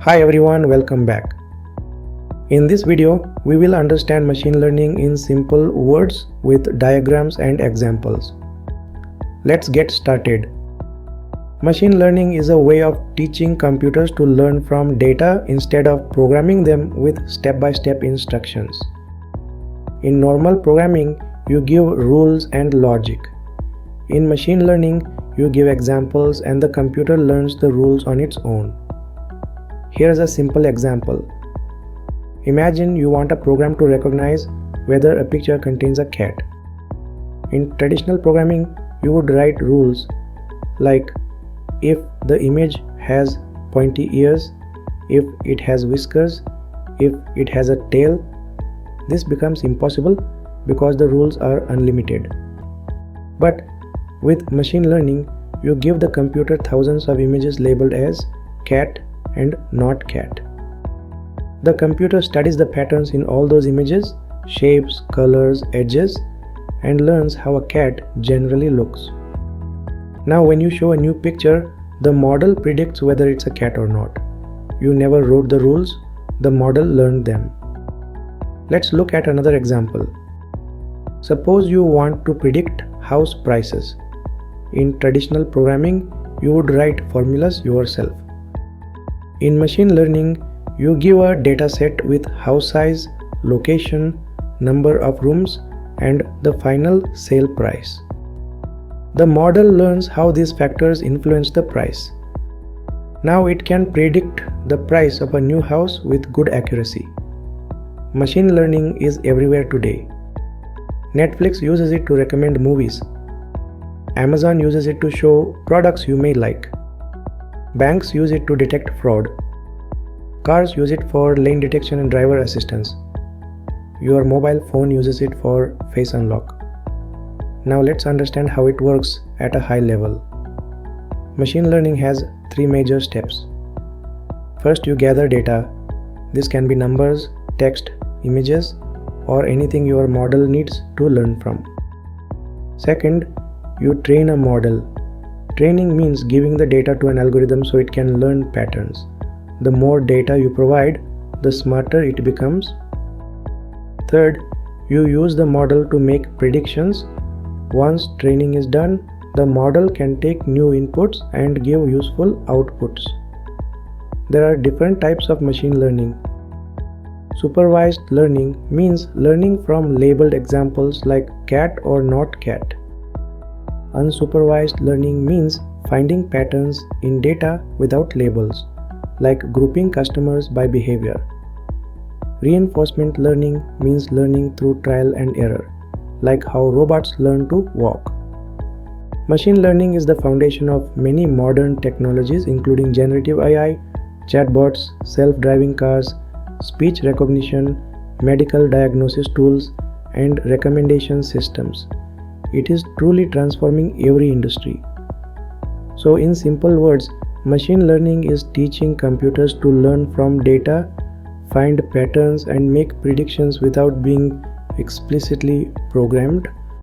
Hi everyone, welcome back. In this video, we will understand machine learning in simple words with diagrams and examples. Let's get started. Machine learning is a way of teaching computers to learn from data instead of programming them with step-by-step instructions. In normal programming, you give rules and logic. In machine learning, you give examples and the computer learns the rules on its own. Here's a simple example. Imagine you want a program to recognize whether a picture contains a cat. In traditional programming, you would write rules like if the image has pointy ears, if it has whiskers, if it has a tail. This becomes impossible because the rules are unlimited. But with machine learning, you give the computer thousands of images labeled as cat and not cat. The computer studies the patterns in all those images, shapes, colors, edges, and learns how a cat generally looks. Now when you show a new picture, the model predicts whether it's a cat or not. You never wrote the rules, the model learned them. Let's look at another example. Suppose you want to predict house prices. In traditional programming, you would write formulas yourself. In machine learning, you give a dataset with house size, location, number of rooms, and the final sale price. The model learns how these factors influence the price. Now it can predict the price of a new house with good accuracy. Machine learning is everywhere today. Netflix uses it to recommend movies. Amazon uses it to show products you may like. Banks use it to detect fraud. Cars use it for lane detection and driver assistance. Your mobile phone uses it for face unlock. Now let's understand how it works at a high level. Machine learning has three major steps. First, you gather data. This can be numbers, text, images, or anything your model needs to learn from. Second, you train a model. Training means giving the data to an algorithm so it can learn patterns. The more data you provide, the smarter it becomes. Third, you use the model to make predictions. Once training is done, the model can take new inputs and give useful outputs. There are different types of machine learning. Supervised learning means learning from labeled examples like cat or not cat. Unsupervised learning means finding patterns in data without labels, like grouping customers by behavior. Reinforcement learning means learning through trial and error, like how robots learn to walk. Machine learning is the foundation of many modern technologies including generative AI, chatbots, self-driving cars, speech recognition, medical diagnosis tools, and recommendation systems. It is truly transforming every industry. So in simple words, machine learning is teaching computers to learn from data, find patterns, and make predictions without being explicitly programmed.